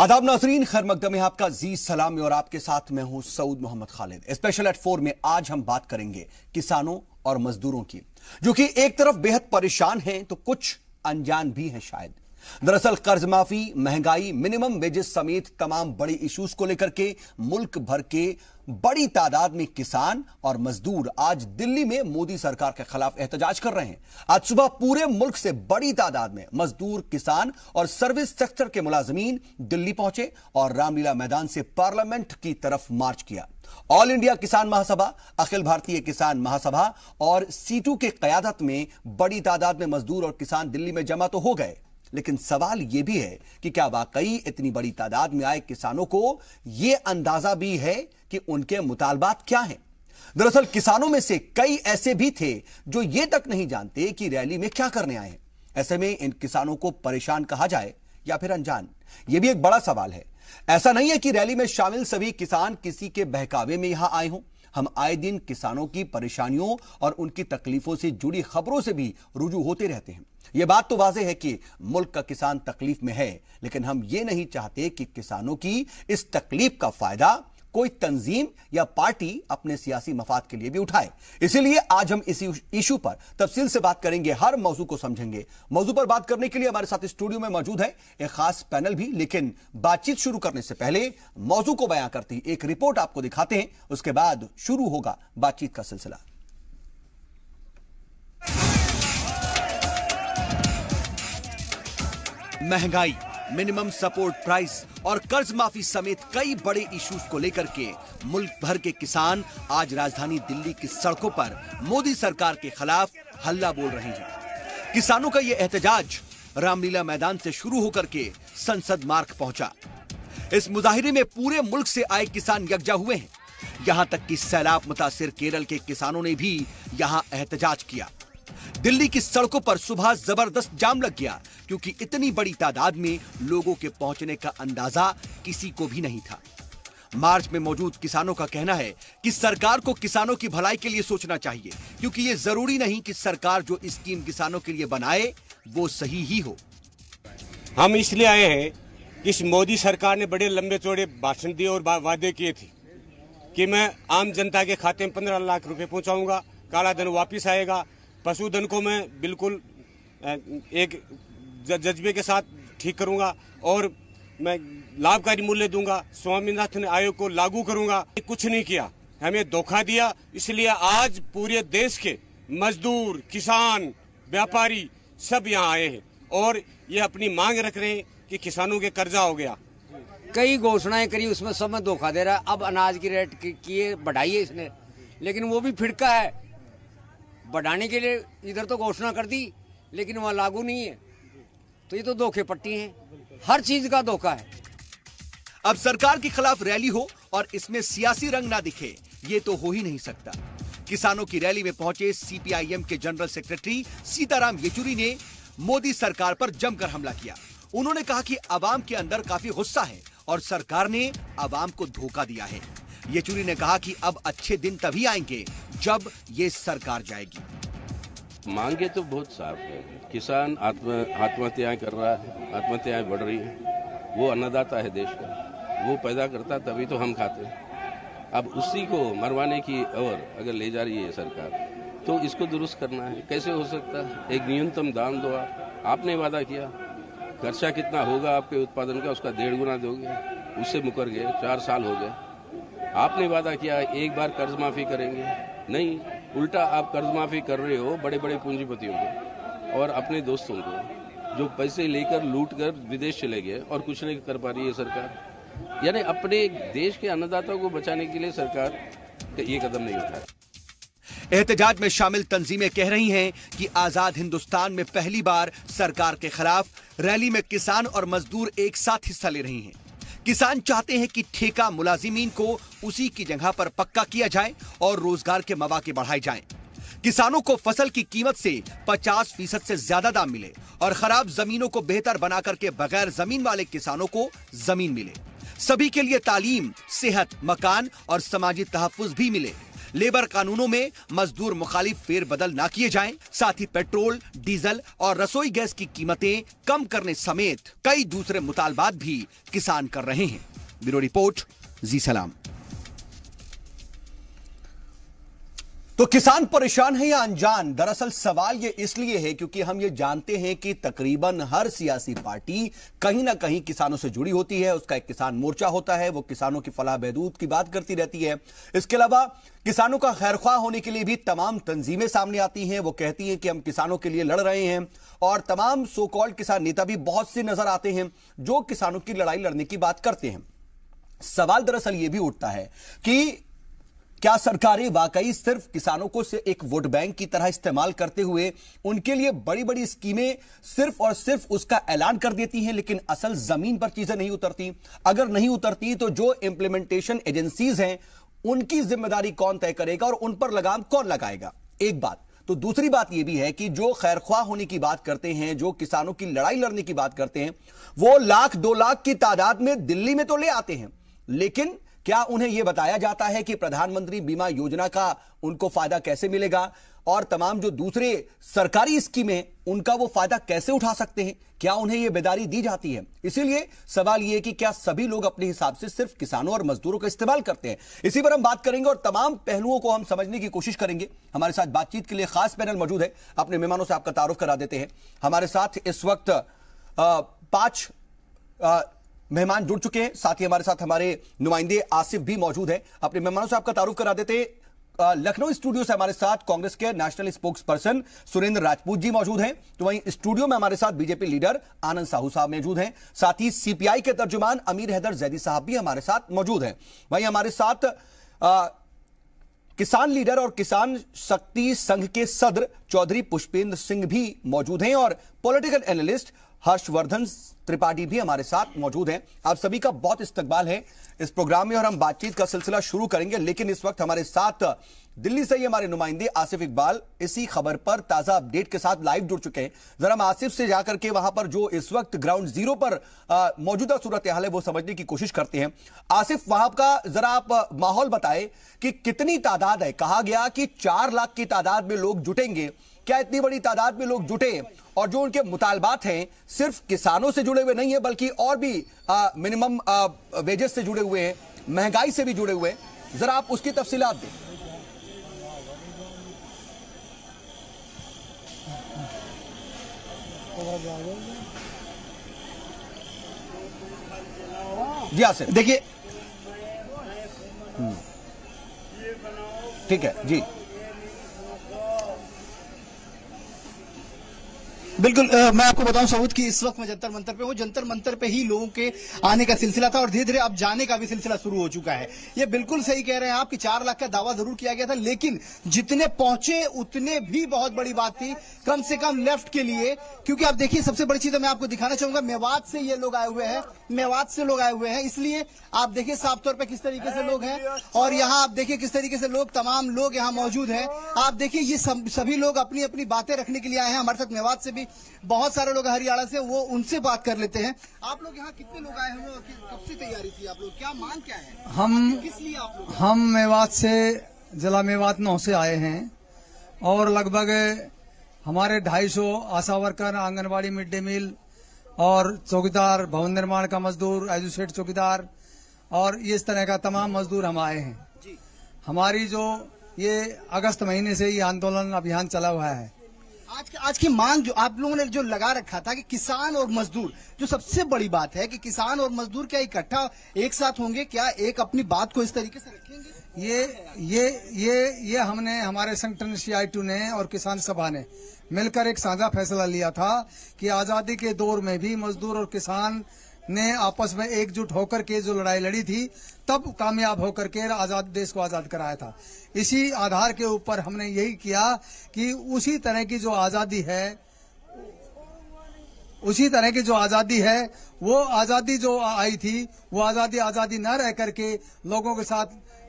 आदाब नाजरीन, खैर मकदम है आपका जी सलामी और आपके साथ मैं हूं सऊद मोहम्मद खालिद। स्पेशल एट 4 में आज हम बात करेंगे किसानों और मजदूरों की, जो कि एक तरफ बेहद परेशान हैं तो कुछ अनजान भी हैं शायद। दरअसल कर्ज माफी, महंगाई, मिनिमम वेजेस समेत तमाम बड़े इश्यूज को लेकर के मुल्क भर के बड़ी तादाद में किसान और मजदूर आज दिल्ली में मोदी सरकार के खिलाफ एहतजाज कर रहे हैं। आज सुबह पूरे मुल्क से बड़ी तादाद में मजदूर, किसान और सर्विस सेक्टर के मुलाजमीन दिल्ली पहुंचे और रामलीला मैदान से पार्लियामेंट की तरफ मार्च किया। ऑल इंडिया किसान महासभा, अखिल भारतीय किसान महासभा और सीटू के कयादत में बड़ी तादाद में मजदूर और किसान दिल्ली में जमा तो हो गए, लेकिन सवाल यह भी है कि क्या वाकई इतनी बड़ी तादाद में आए किसानों को यह अंदाजा भी है कि उनके मुतालबात क्या हैं। दरअसल किसानों में से कई ऐसे भी थे जो यह तक नहीं जानते कि रैली में क्या करने आए हैं। ऐसे में इन किसानों को परेशान कहा जाए या फिर अनजान, यह भी एक बड़ा सवाल है। ऐसा नहीं है कि रैली में शामिल सभी किसान किसी के बहकावे में यहां आए हों। हम आए दिन किसानों की परेशानियों और उनकी तकलीफों से जुड़ी खबरों से भी रुजू होते रहते हैं। यह बात तो वाज़ेह है कि मुल्क का किसान तकलीफ में है, लेकिन हम ये नहीं चाहते कि किसानों की इस तकलीफ का फायदा कोई तंजीम या पार्टी अपने सियासी मफाद के लिए भी उठाए। इसीलिए आज हम इस इशू पर तफसील से बात करेंगे, हर मौजू को समझेंगे। मौजू पर बात करने के लिए हमारे साथ स्टूडियो में मौजूद है एक खास पैनल भी, लेकिन बातचीत शुरू करने से पहले मौजू को बयां करती एक रिपोर्ट आपको दिखाते हैं, उसके बाद शुरू होगा बातचीत का सिलसिला। महंगाई, मिनिमम सपोर्ट प्राइस और कर्ज माफी समेत कई बड़े इश्यूज को लेकर के मुल्क भर के किसान आज राजधानी दिल्ली की सड़कों पर मोदी सरकार के खिलाफ हल्ला बोल रहे हैं। किसानों का यह एहतजाज रामलीला मैदान से शुरू होकर के संसद मार्ग पहुंचा। इस मुजाहिरे में पूरे मुल्क से आए किसान यकजा हुए हैं। यहां तक कि सैलाब मुतासिर केरल के किसानों ने भी यहां एहतजाज किया। दिल्ली की सड़कों पर सुबह जबरदस्त जाम लग गया, क्योंकि इतनी बड़ी तादाद में लोगों के पहुंचने का अंदाजा किसी को भी नहीं था। मार्च में मौजूद किसानों का कहना है कि सरकार को किसानों की भलाई के लिए सोचना चाहिए, क्योंकि यह जरूरी नहीं कि सरकार जो स्कीम किसानों के लिए बनाए वो सही ही हो। हम इसलिए आए हैं कि इस मोदी सरकार ने बड़े लंबे चौड़े भाषण दिए और वादे किए थे कि मैं आम जनता के खाते में 15 लाख रुपए पहुंचाऊंगा, काला धन वापिस आएगा, पशुधन को मैं बिल्कुल एक जज्बे के साथ ठीक करूंगा और मैं लाभकारी मूल्य दूंगा, स्वामीनाथन आयोग को लागू करूंगा। कुछ नहीं किया, हमें धोखा दिया। इसलिए आज पूरे देश के मजदूर, किसान, व्यापारी सब यहाँ आए हैं और ये अपनी मांग रख रहे हैं कि किसानों के कर्जा हो गया। कई घोषणाएं करी, उसमें सब में धोखा दे रहा है। अब अनाज की रेट किए बढ़ाई है इसने, लेकिन वो भी फिरका है। बढ़ाने के लिए इधर तो घोषणा कर दी, लेकिन वहाँ लागू नहीं है, तो ये तो धोखे पट्टी हैं। हर चीज का धोखा है। अब सरकार के खिलाफ रैली हो और इसमें सियासी रंग ना दिखे, ये तो हो ही नहीं सकता। किसानों की रैली में पहुंचे सीपीआईएम के जनरल सेक्रेटरी सीताराम येचुरी ने मोदी सरकार पर जमकर हमला किया। उन्होंने कहा कि अवाम के अंदर काफी गुस्सा है और सरकार ने अवाम को धोखा दिया है। येचुरी ने कहा कि अब अच्छे दिन तभी आएंगे जब ये सरकार जाएगी। मांगे तो बहुत साफ है। किसान आत्महत्याएं कर रहा है, आत्महत्याएं बढ़ रही हैं। वो अन्नदाता है देश का, वो पैदा करता तभी तो हम खाते हैं। अब उसी को मरवाने की ओर अगर ले जा रही है सरकार, तो इसको दुरुस्त करना है। कैसे हो सकता है? एक न्यूनतम दाम दो। आपने वादा किया, खर्चा कितना होगा आपके उत्पादन का, उसका 1.5 गुना दोगे, उससे मुकर गए। 4 साल हो गए। आपने वादा किया एक बार कर्ज माफी करेंगे, नहीं, उल्टा आप कर्ज माफी कर रहे हो बड़े बड़े पूंजीपतियों को और अपने दोस्तों को, जो पैसे लेकर लूट कर विदेश चले गए और कुछ नहीं कर पा रही है सरकार। यानी अपने देश के अन्नदाताओं को बचाने के लिए सरकार ये कदम नहीं उठाया। एहतजाज में शामिल तंजीमें कह रही हैं कि आजाद हिंदुस्तान में पहली बार सरकार के खिलाफ रैली में किसान और मजदूर एक साथ हिस्सा ले रही हैं। किसान चाहते हैं कि ठेका मुलाजिमीन को उसी की जगह पर पक्का किया जाए और रोजगार के मौके बढ़ाए जाएं। किसानों को फसल की कीमत से 50% से ज्यादा दाम मिले और खराब जमीनों को बेहतर बना करके बगैर जमीन वाले किसानों को जमीन मिले। सभी के लिए तालीम, सेहत, मकान और समाजी तहफ्फुज भी मिले। लेबर कानूनों में मजदूर मुखालिफ फेरबदल ना किए जाएं, साथ ही पेट्रोल, डीजल और रसोई गैस की कीमतें कम करने समेत कई दूसरे मुतालबात भी किसान कर रहे हैं। ब्यूरो रिपोर्ट, जी सलाम। तो किसान परेशान है या अनजान? दरअसल सवाल ये इसलिए है क्योंकि हम ये जानते हैं कि तकरीबन हर सियासी पार्टी कहीं ना कहीं किसानों से जुड़ी होती है। उसका एक किसान मोर्चा होता है, वो किसानों की फलाह बहबूद की बात करती रहती है। इसके अलावा किसानों का खैरख्वाह होने के लिए भी तमाम तंजीमें सामने आती हैं। वो कहती हैं कि हम किसानों के लिए लड़ रहे हैं, और तमाम सो कॉल्ड किसान नेता भी बहुत से नजर आते हैं जो किसानों की लड़ाई लड़ने की बात करते हैं। सवाल दरअसल यह भी उठता है कि क्या सरकारें वाकई सिर्फ किसानों को से एक वोट बैंक की तरह इस्तेमाल करते हुए उनके लिए बड़ी बड़ी स्कीमें सिर्फ और सिर्फ उसका ऐलान कर देती हैं, लेकिन असल जमीन पर चीजें नहीं उतरती? अगर नहीं उतरती तो जो इंप्लीमेंटेशन एजेंसीज हैं उनकी जिम्मेदारी कौन तय करेगा और उन पर लगाम कौन लगाएगा? एक बात। तो दूसरी बात यह भी है कि जो खैरख्वाह होने की बात करते हैं, जो किसानों की लड़ाई लड़ने की बात करते हैं, वो 1-2 लाख की तादाद में दिल्ली में तो ले आते हैं, लेकिन क्या उन्हें यह बताया जाता है कि प्रधानमंत्री बीमा योजना का उनको फायदा कैसे मिलेगा और तमाम जो दूसरे सरकारी स्कीमें उनका वो फायदा कैसे उठा सकते हैं? क्या उन्हें यह बेदारी दी जाती है? इसीलिए सवाल यह है कि क्या सभी लोग अपने हिसाब से सिर्फ किसानों और मजदूरों का इस्तेमाल करते हैं? इसी पर हम बात करेंगे और तमाम पहलुओं को हम समझने की कोशिश करेंगे। हमारे साथ बातचीत के लिए खास पैनल मौजूद है। अपने मेहमानों से आपका तारुफ करा देते हैं। हमारे साथ इस वक्त 5 मेहमान जुड़ चुके हैं। साथ ही हमारे साथ हमारे नुमाइंदे आसिफ भी मौजूद हैं। अपने मेहमानों से आपका तारुफ करा देते हैं। लखनऊ स्टूडियो से हमारे साथ कांग्रेस के national spokesperson Surendra Rajput ji मौजूद हैं। तो वहीं स्टूडियो में हमारे साथ बीजेपी लीडर आनंद साहू साहब मौजूद हैं। साथ ही सीपीआई के तर्जुमान अमीर हैदर जैदी साहब भी हमारे साथ मौजूद हैं। वहीं हमारे साथ किसान लीडर और किसान शक्ति संघ के सदर चौधरी पुष्पेंद्र सिंह भी मौजूद हैं और पॉलिटिकल एनालिस्ट हर्षवर्धन त्रिपाठी भी हमारे साथ मौजूद हैं। आप सभी का बहुत इस्तकबाल है इस प्रोग्राम में और हम बातचीत का सिलसिला शुरू करेंगे, लेकिन इस वक्त हमारे साथ दिल्ली से ही हमारे नुमाइंदे आसिफ इकबाल इसी खबर पर ताजा अपडेट के साथ लाइव जुड़ चुके हैं। जरा हम आसिफ से जाकर के वहां पर जो इस वक्त ग्राउंड जीरो पर मौजूदा सूरत हाल है वो समझने की कोशिश करते हैं। आसिफ, वहां का जरा आप माहौल बताएं कि कितनी तादाद है? कहा गया कि 4 लाख की तादाद में लोग जुटेंगे। क्या इतनी बड़ी तादाद में लोग जुटे और जो उनके मुतालबात हैं सिर्फ किसानों से जुड़े हुए नहीं है बल्कि और भी मिनिमम वेजेस से जुड़े हुए हैं, महंगाई से भी जुड़े हुए हैं? जरा आप उसकी तफसीलात दें। जी आसिफ, देखिए, ठीक है जी, बिल्कुल। मैं आपको बताऊं सऊद कि इस वक्त मैं जंतर मंतर पे हूं। जंतर मंतर पे ही लोगों के आने का सिलसिला था और धीरे धीरे अब जाने का भी सिलसिला शुरू हो चुका है। ये बिल्कुल सही कह रहे हैं आप कि 4 लाख का दावा जरूर किया गया था, लेकिन जितने पहुंचे उतने भी बहुत बड़ी बात थी, कम से कम लेफ्ट के लिए। क्योंकि आप देखिए, सबसे बड़ी चीज मैं आपको दिखाना चाहूंगा, मेवात से ये लोग आए हुए हैं, मेवात से लोग आए हुए हैं। इसलिए आप देखिए साफ तौर पर किस तरीके से लोग हैं और यहाँ आप देखिए किस तरीके से लोग, तमाम लोग यहाँ मौजूद हैं। आप देखिए ये सभी लोग अपनी अपनी बातें रखने के लिए आए हैं। हमारे साथ मेवात से भी बहुत सारे लोग हरियाणा से, वो उनसे बात कर लेते हैं। आप लोग यहाँ कितने लोग आए हुए, कब से तैयारी थी आप लोग, क्या मांग क्या है? हम मेवात से, जिला मेवात 9 से आए हैं और लगभग हमारे 250 ASHA worker, anganwadi, mid day meal और चौकीदार, भवन निर्माण का मजदूर, एजुकेट चौकीदार और इस तरह का तमाम मजदूर हम आए हैं। हमारी जो ये अगस्त महीने से ये आंदोलन अभियान चला हुआ है। आज की मांग जो आप लोगों ने जो लगा रखा था कि किसान और मजदूर, जो सबसे बड़ी बात है कि किसान और मजदूर क्या इकट्ठा एक साथ होंगे, क्या एक अपनी बात को इस तरीके से रखेंगे? ये हमने, हमारे संगठन CI2 ने और किसान सभा ने मिलकर एक साझा फैसला लिया था कि आजादी के दौर में भी मजदूर और किसान ने आपस में एकजुट होकर के जो लड़ाई लड़ी थी, तब कामयाब होकर के आजाद देश को आजाद कराया था। इसी आधार के ऊपर हमने यही किया कि उसी तरह की जो आजादी है, वो आजादी जो आई थी, वो आजादी न रह करके लोगों के साथ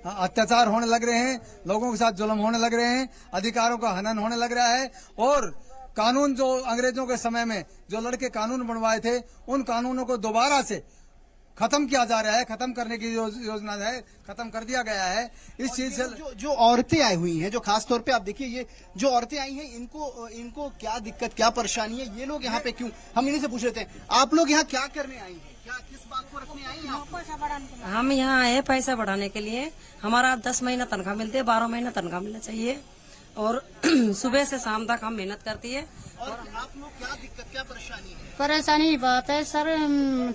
अत्याचार होने लग रहे हैं, लोगों के साथ जुल्म होने लग रहे हैं, अधिकारों का हनन होने लग रहा है और कानून जो अंग्रेजों के समय में जो लड़के कानून बनवाए थे, उन कानूनों को दोबारा से खत्म किया जा रहा है, खत्म करने की योजना है, खत्म कर दिया गया है। इस चीज से जो औरतें आई हुई हैं, जो खास तौर पे आप देखिए, ये जो औरतें आई हैं, इनको क्या दिक्कत, क्या परेशानी है, ये लोग यहाँ पे क्यों, हम इन्हीं से पूछ लेते हैं। आप लोग यहाँ क्या करने आई हैं, क्या किस बात को रखने आई हैं? हम यहाँ आए पैसा बढ़ाने के लिए। हमारा 10 महीना तनख्वाह मिलती है, 12 महीना तनख्वाह मिलना चाहिए और सुबह से शाम तक हम मेहनत करती है। और आप लोग क्या दिक्कत, क्या परेशानी है? परेशानी की बात है सर,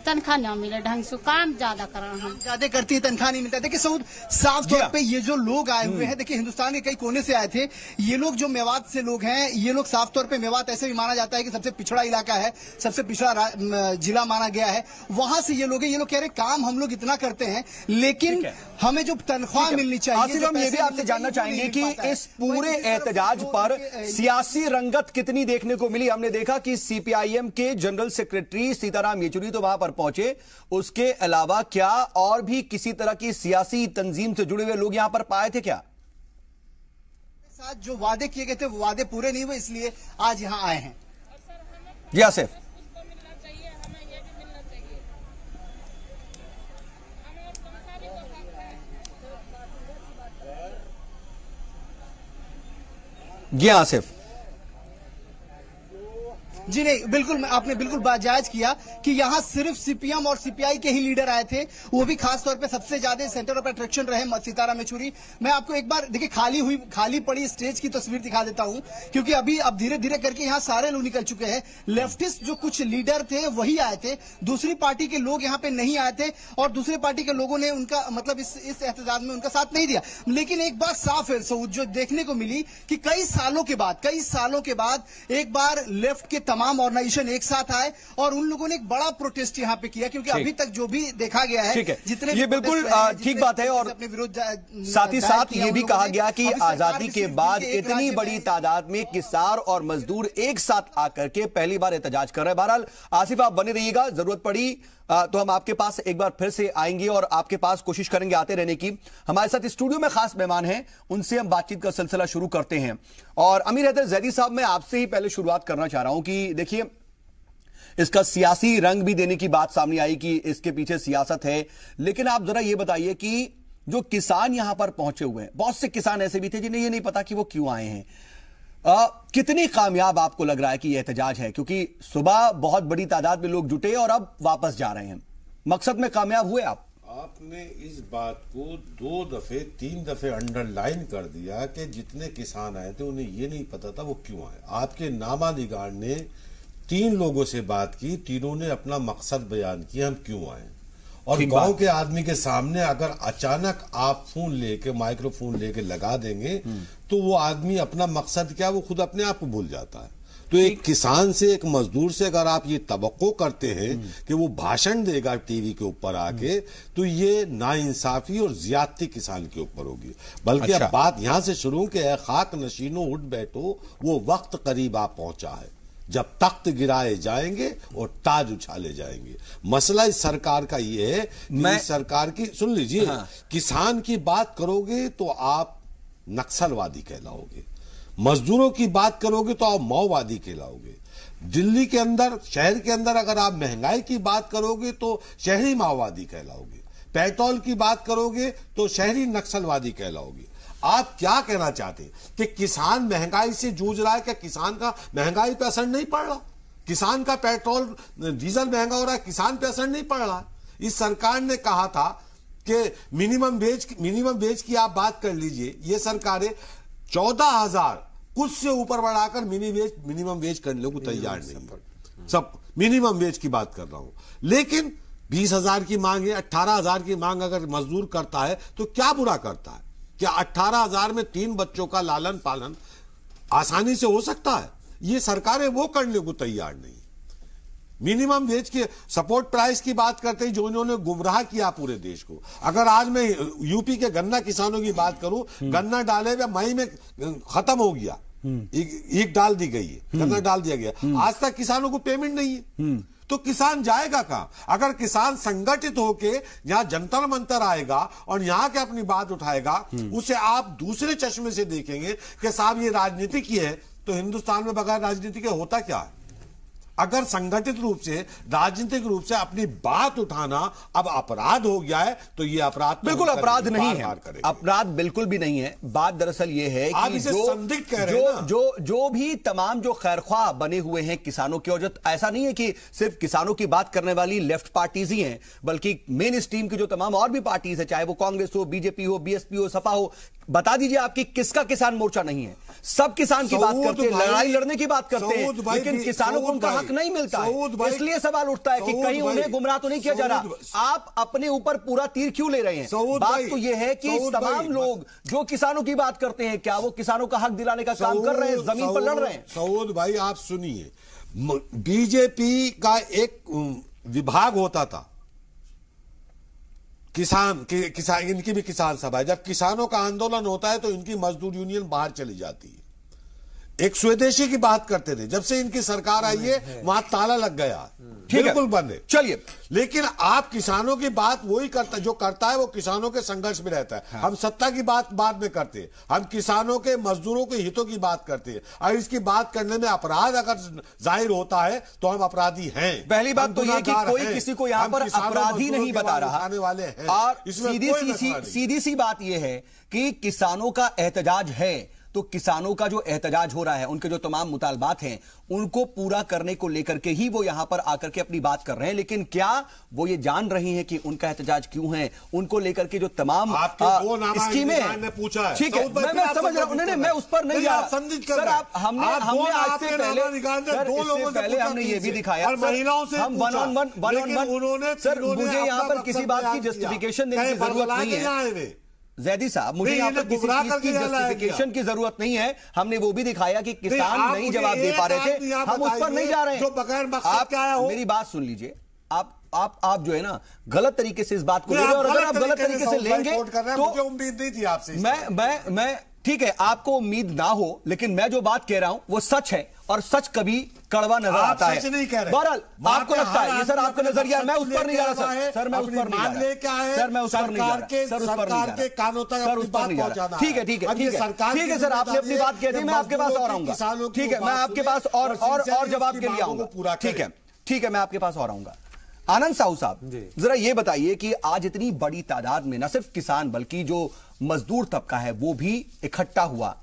तनख्वाह ना मिले ढंग से, काम ज्यादा कर रहे हैं, हम ज्यादा करती है, तनख्वाह नहीं मिलता। देखिए सऊद, साफ तौर पे ये जो लोग आए हुए हैं, देखिए हिंदुस्तान के कई कोने से आए थे, ये लोग जो मेवात से लोग हैं, ये लोग साफ तौर पे मेवात ऐसे भी माना जाता है कि सबसे पिछड़ा इलाका है, सबसे पिछड़ा जिला माना गया है, वहां से ये लोग हैं। ये लोग कह रहे काम हम लोग इतना करते हैं, लेकिन हमें जो तनख्वाह मिलनी चाहिए। आसिफ, हम ये भी आपसे जानना चाहेंगे कि इस पूरे एहतजाज पर सियासी रंगत कितनी देखने को मिली। हमने देखा कि सीपीआईएम के जनरल सेक्रेटरी सीताराम येचुरी तो वहां पर पहुंचे, उसके अलावा क्या और भी किसी तरह की सियासी तंजीम से जुड़े हुए लोग यहां पर पाए थे क्या? साथ जो वादे किए गए थे वो वादे पूरे नहीं हुए, इसलिए आज यहां आए हैं। जी आसिफ, जी आसिफ, जी नहीं, बिल्कुल आपने बिल्कुल बाजायज किया कि यहाँ सिर्फ सीपीएम और सीपीआई के ही लीडर आए थे, वो भी खास तौर पे सबसे ज्यादा सेंटर ऑफ अट्रैक्शन रहे सीताराम येचुरी। मैं आपको एक बार देखिए खाली पड़ी स्टेज की तस्वीर दिखा देता हूँ, क्योंकि अब धीरे धीरे करके यहाँ सारे लोग निकल चुके हैं। लेफ्टिस्ट जो कुछ लीडर थे वही आए थे, दूसरी पार्टी के लोग यहाँ पे नहीं आए थे और दूसरी पार्टी के लोगों ने उनका मतलब इस एहतजाज में उनका साथ नहीं दिया। लेकिन एक बात साफ है सऊद, जो देखने को मिली कि कई सालों के बाद एक बार लेफ्ट के तमाम ऑर्गेनाइजेशन एक साथ आए और उन लोगों ने एक बड़ा प्रोटेस्ट यहाँ पे किया, क्योंकि अभी तक जो भी देखा गया है, जितने ये बिल्कुल ठीक बात है। और अपने विरोध साथ ही साथ ये भी कहा गया कि आजादी के बाद इतनी बड़ी तादाद में किसान और मजदूर एक साथ आकर के पहली बार एहतजाज कर रहे हैं। बहरहाल आसिफ, आप बने रहिएगा, जरूरत पड़ी तो हम आपके पास एक बार फिर से आएंगे और आपके पास कोशिश करेंगे आते रहने की। हमारे साथ स्टूडियो में खास मेहमान हैं, उनसे हम बातचीत का सिलसिला शुरू करते हैं। और अमीर हैदर जैदी साहब, मैं आपसे ही पहले शुरुआत करना चाह रहा हूं कि देखिए, इसका सियासी रंग भी देने की बात सामने आई कि इसके पीछे सियासत है, लेकिन आप जरा ये बताइए कि जो किसान यहां पर पहुंचे हुए हैं, बहुत से किसान ऐसे भी थे जिन्हें ये नहीं पता कि वो क्यों आए हैं। कितनी कामयाब आपको लग रहा है कि यह एहतजाज है? क्योंकि सुबह बहुत बड़ी तादाद में लोग जुटे और अब वापस जा रहे हैं, मकसद में कामयाब हुए आप? आपने इस बात को 2 दफे 3 दफे अंडरलाइन कर दिया कि जितने किसान आए थे उन्हें ये नहीं पता था वो क्यों आए। आपके नामानिगार ने 3 लोगों से बात की, तीनों ने अपना मकसद बयान किया हम क्यों आए। और गांव के आदमी के सामने अगर अचानक आप फोन लेके, माइक्रोफोन लेके लगा देंगे तो वो आदमी अपना मकसद क्या वो खुद अपने आप को भूल जाता है। तो एक किसान से, एक मजदूर से अगर आप ये तवक्को करते हैं कि वो भाषण देगा टीवी के ऊपर आके, तो ये नाइंसाफी और ज्यादती किसान के ऊपर होगी। बल्कि अब बात यहां से शुरू कि खाक नशीनों उठ बैठो, वो वक्त करीब आ पहुंचा है जब तख्त गिराए जाएंगे और ताज उछाले जाएंगे। मसला इस सरकार का ये है कि इस सरकार की, सुन लीजिए, किसान की बात करोगे तो आप नक्सलवादी कहलाओगे, मजदूरों की बात करोगे तो आप माओवादी कहलाओगे, दिल्ली के अंदर, शहर के अंदर अगर आप महंगाई की बात करोगे तो शहरी माओवादी कहलाओगे, पेट्रोल की बात करोगे तो शहरी नक्सलवादी कहलाओगे। आप क्या कहना चाहते हैं कि किसान महंगाई से जूझ रहा है? क्या किसान का महंगाई पे असर नहीं पड़ रहा? किसान का पेट्रोल डीजल महंगा हो रहा है, किसान पे असर नहीं पड़ रहा? इस सरकार ने कहा था कि मिनिमम वेज की आप बात कर लीजिए, ये सरकारें 14,000 कुछ से ऊपर बढ़ाकर मिनिमम वेज करने को तैयार नहीं। सब मिनिमम वेज की बात कर रहा हूं, लेकिन 20,000 की मांग है, 18,000 की मांग अगर मजदूर करता है तो क्या बुरा करता है? क्या 18,000 में 3 बच्चों का लालन पालन आसानी से हो सकता है? ये सरकारें वो करने को तैयार नहीं। मिनिमम वेज के सपोर्ट प्राइस की बात करते हैं, जो इन्होंने गुमराह किया पूरे देश को। अगर आज मैं यूपी के गन्ना किसानों की बात करूं, गन्ना डाले हुए मई में खत्म हो गया, एक डाल दी गई है, गन्ना डाल दिया गया, आज तक किसानों को पेमेंट नहीं है। तो किसान जाएगा कहां? अगर किसान संगठित होके यहां जंतर मंतर आएगा और यहां के अपनी बात उठाएगा, उसे आप दूसरे चश्मे से देखेंगे कि साहब ये राजनीति की है। तो हिंदुस्तान में बगैर राजनीति के होता क्या है? अगर संगठित रूप से, राजनीतिक रूप से अपनी बात उठाना अब अपराध हो गया है, तो ये अपराध बिल्कुल अपराध नहीं है, अपराध बिल्कुल भी नहीं है। बात दरअसल ये है कि जो भी तमाम जो खैरख्वाह बने हुए हैं किसानों के, और जो ऐसा नहीं है कि सिर्फ किसानों की बात करने वाली लेफ्ट पार्टीज ही हैं, बल्कि मेन स्ट्रीम की जो तमाम और भी पार्टीज है, चाहे वो कांग्रेस हो, बीजेपी हो, बीएसपी हो, सपा हो, बता दीजिए आपकी किसका किसान मोर्चा नहीं है। सब किसान की बात करते हैं, लड़ाई लड़ने की बात करते हैं, लेकिन किसानों को उनका हक नहीं मिलता है। इसलिए सवाल उठता है कि कहीं उन्हें गुमराह तो नहीं किया जा रहा। आप अपने ऊपर पूरा तीर क्यों ले रहे हैं? बात तो यह है कि तमाम लोग जो किसानों की बात करते हैं, क्या वो किसानों का हक दिलाने का काम कर रहे हैं, जमीन पर लड़ रहे हैं? सऊद भाई आप सुनिए, बीजेपी का एक विभाग होता था किसान इनकी भी किसान सभा है। जब किसानों का आंदोलन होता है तो इनकी मजदूर यूनियन बाहर चली जाती है। एक स्वदेशी की बात करते थे, जब से इनकी सरकार आई है वहां ताला लग गया, बिल्कुल बंद है। चलिए, लेकिन आप किसानों की बात वही करता, जो करता है वो किसानों के संघर्ष में रहता है। हाँ। हम सत्ता की बात बाद में करते हैं, हम किसानों के, मजदूरों के हितों की बात करते हैं। और इसकी बात करने में अपराध अगर जाहिर होता है तो हम अपराधी हैं। पहली बात तो यह कि कोई किसी को यहां पर अपराधी नहीं बता रहा वाले हैं। और सीधी सी बात यह है कि किसानों का एहतजाज है, तो किसानों का जो एहतजाज हो रहा है, उनके जो तमाम मुतालबात हैं, उनको पूरा करने को लेकर के ही वो यहां पर आकर के अपनी बात कर रहे हैं। लेकिन क्या वो ये जान रही हैं कि उनका एहतजाज क्यों है? उनको लेकर के जो तमाम स्कीमें हैं, पूछा है, ठीक है, मैं समझ रहा हूं, मैं उस पर नहीं जा रहा सर। हमने आज से पहले हमने ये भी दिखाया, हम वन ऑन वन, सर मुझे यहां पर किसी बात की जस्टिफिकेशन देने की जरूरत नहीं है जैदी साहब, मुझे यहाँ पर किसी चीज की जस्टिफिकेशन की जरूरत नहीं है। हमने वो भी दिखाया कि किसान नहीं जवाब दे पा रहे थे, हम उस पर नहीं जा रहे हैं। आप मेरी बात सुन लीजिए, आप जो है ना गलत तरीके से इस बात को ले रहे हैं, और अगर आप गलत तरीके से लेंगे तो मुझे उम्मीद नहीं थी आपसे। मैं ठीक है, आपको उम्मीद ना हो, लेकिन मैं जो बात कह रहा हूं वो सच है, और सच कभी कड़वा नजर आता है। बहरहाल आपको लगता है ये सर आपका नजरिया, मैं उस पर नहीं जा रहा सर, मैं उस पर नहीं जा रहा सर, मैं उस पर नहीं जा रहा सर, उस पर नहीं जा रहा सर, उस पर नहीं जा रहा। ठीक है सर, आपने अपनी बात कह दी, मैं आपके पास और आऊंगा। ठीक है, मैं आपके पास और जवाब के लिए आऊंगा। ठीक है, मैं आपके पास और आऊंगा। आनंद साहू साहब, जरा ये बताइए कि आज इतनी बड़ी तादाद में न सिर्फ किसान बल्कि जो मजदूर तबका है वो भी इकट्ठा हुआ।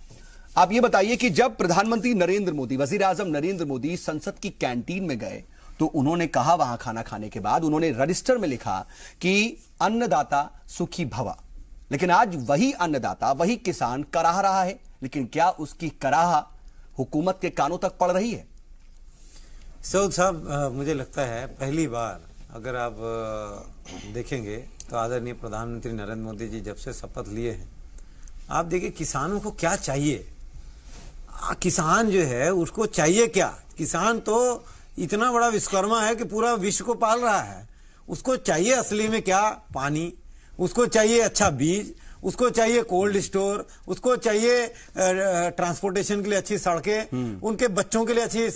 आप ये बताइए कि जब प्रधानमंत्री नरेंद्र मोदी, वजीर आजम नरेंद्र मोदी संसद की कैंटीन में गए तो उन्होंने कहा, वहां खाना खाने के बाद उन्होंने रजिस्टर में लिखा कि अन्नदाता सुखी भवा। लेकिन आज वही अन्नदाता, वही किसान कराह रहा है, लेकिन क्या उसकी कराह हुकूमत के कानों तक पड़ रही है? सऊद साहब, मुझे लगता है पहली बार अगर आप देखेंगे तो आदरणीय प्रधानमंत्री नरेंद्र मोदी जी जब से शपथ लिए हैं, आप देखिए किसानों को क्या चाहिए। किसान जो है उसको चाहिए क्या? किसान तो इतना बड़ा विश्वकर्मा है कि पूरा विश्व को पाल रहा है। उसको चाहिए असली में क्या? पानी। उसको चाहिए अच्छा बीज, उसको चाहिए कोल्ड स्टोर, उसको चाहिए ट्रांसपोर्टेशन के लिए अच्छी सड़कें, उनके बच्चों के लिए अच्छी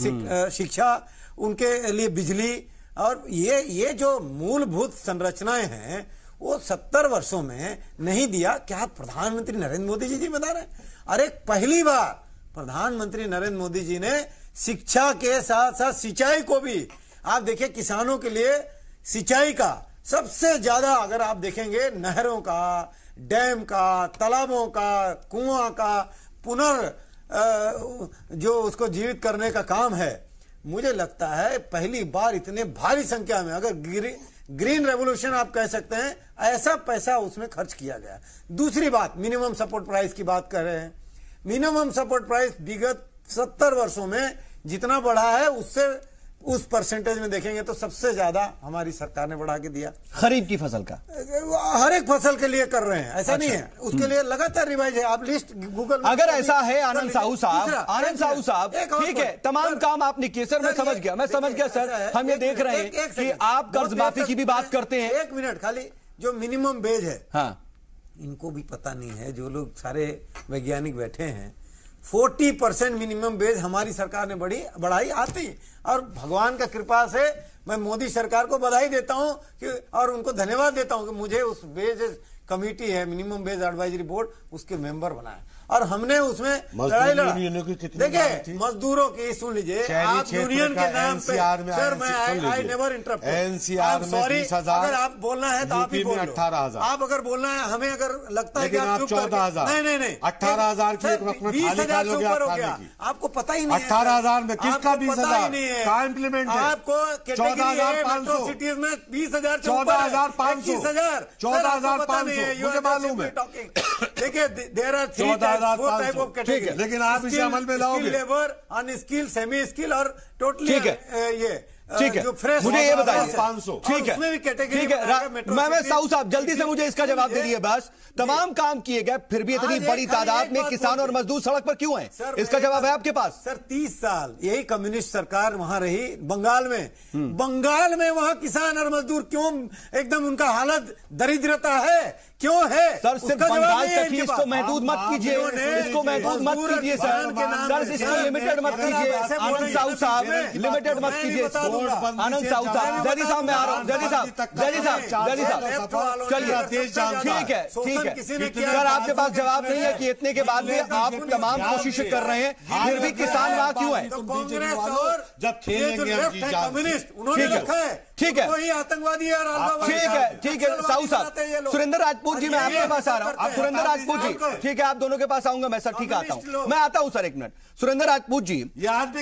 शिक्षा, उनके लिए बिजली। और ये जो मूलभूत संरचनाएं हैं वो 70 वर्षों में नहीं दिया। क्या प्रधानमंत्री नरेंद्र मोदी जी जिम्मेदार हैं? अरे पहली बार प्रधानमंत्री नरेंद्र मोदी जी ने शिक्षा के साथ साथ सिंचाई को भी, आप देखिए किसानों के लिए सिंचाई का सबसे ज्यादा अगर आप देखेंगे नहरों का, डैम का, तालाबों का, कुआं का जो उसको जीवित करने का काम है, मुझे लगता है पहली बार इतने भारी संख्या में, अगर ग्रीन रेवोल्यूशन आप कह सकते हैं, ऐसा पैसा उसमें खर्च किया गया। दूसरी बात, मिनिमम सपोर्ट प्राइस की बात कर रहे हैं। मिनिमम सपोर्ट प्राइस विगत 70 वर्षों में जितना बढ़ा है उससे उस परसेंटेज में देखेंगे तो सबसे ज्यादा हमारी सरकार ने बढ़ा के दिया। खरीफ की फसल का हर एक फसल के लिए कर रहे हैं, ऐसा नहीं है, उसके लिए लगातार रिवाइज है। आप लिस्ट गूगल अगर ऐसा है आनंद साहू साहब, ठीक है, तमाम काम आपने किए सर, मैं समझ गया सर। हम ये देख रहे हैं कि आप कर्ज माफी की भी बात करते हैं। एक मिनट खाली, जो मिनिमम वेज है, हाँ, इनको भी पता नहीं है, जो लोग सारे वैज्ञानिक बैठे हैं, 40% मिनिमम वेज हमारी सरकार ने बढ़ाई आती। और भगवान का कृपा से मैं मोदी सरकार को बधाई देता हूं कि, और उनको धन्यवाद देता हूं कि मुझे उस वेज कमेटी है, मिनिमम वेज एडवाइजरी बोर्ड, उसके मेंबर बनाया। और हमने उसमें लड़ाई लड़ा। देखिए मजदूरों की सुन लीजिए, आप यूनियन के नाम पे सर मैं आई नेवर इंटरप्ट। एनसीआर में 20,000, अगर आप बोलना है तो आप ही बोल 18,000। आप अगर बोलना है, हमें अगर लगता है कि आप चुप 14,000 नहीं 18,000 की एक वक्त में 20,000 से ऊपर हो गया। आपको पता ही नहीं है 18,000 में किसका 20,000 का इम्प्लीमेंट है? आपको 14,500 सिटीज में 20,000 से 14,500 14,500 मुझे मालूम है। देखिए there are 3 type of category, लेकिन आप इसे अमल में लाओगे। लेबर, अनस्किल, सेमी स्किल और टोटली ये ठीक है, जो फ्रेश। मुझे ये बताइए 500। ठीक है, उसमें भी कैटेगरी ठीक है। मैं साहू साहब जल्दी से मुझे इसका जवाब दे दिए। बस तमाम काम किए गए, फिर भी इतनी बड़ी तादाद में किसान और मजदूर सड़क पर क्यों हैं? इसका जवाब है आपके पास। सर 30 साल यही कम्युनिस्ट सरकार वहां रही बंगाल में। बंगाल में वहां किसान और मजदूर क्यों एकदम उनका हालत दरिद्रता है, क्यों है? सर सिर्फ बंगाल तक ही इसको महदूद मत कीजिए, इसको महदूद मत कीजिए सर, इसको लिमिटेड मत कीजिए। आनंद साहू साहब लिमिटेड मत कीजिए। आनंद साहू साहब, जैदी साहब मैं आ रहा हूँ, जैदी साहब चलिए ठीक है सर, आपके पास जवाब नहीं है कि इतने के बाद भी आप तमाम कोशिशें कर रहे हैं, फिर भी किसान वहां क्यों है? कांग्रेस और जब खेलेंगे कम्युनिस्ट उन्होंने रखा है, ठीक है, वही आतंकवादी और ठीक है साहू साहब। सुरेंद्र राजपूत जी मैं आपके पास आ रहा हूं। सुरेंद्र राजपूत जी ठीक है, आप दोनों के पास आऊंगा मैं। सर ठीक है, आता हूं मैं, आता हूं सर, एक मिनट। सुरेंद्र राजपूत जी,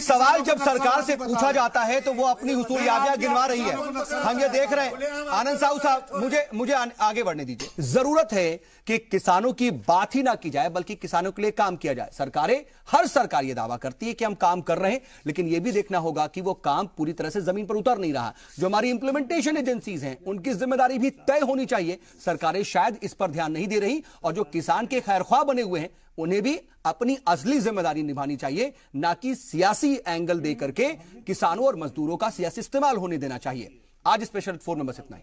सवाल जब सरकार से पूछा जाता है तो वो अपनी हुसूलियाबियां गिनवा रही है, हम ये देख रहे हैं। आनंद साहू साहब मुझे आगे बढ़ने दीजिए। जरूरत है कि किसानों की बात ही ना की जाए, बल्कि किसानों के लिए काम किया जाए। हर सरकार ये दावा करती है कि हम काम कर रहे हैं, लेकिन यह भी देखना होगा कि वो काम पूरी तरह से जमीन पर उतर नहीं रहा। जो हमारी इंप्लीमेंटेशन एजेंसीज हैं उनकी जिम्मेदारी भी तय होनी चाहिए। सरकारें शायद इस पर ध्यान नहीं दे रही, और जो किसान के खैरख्वाह बने हुए हैं उन्हें भी अपनी असली जिम्मेदारी निभानी चाहिए, ना कि सियासी एंगल देकर के किसानों और मजदूरों का सियासी इस्तेमाल होने देना चाहिए। आज स्पेशल 4 में बस इतना ही।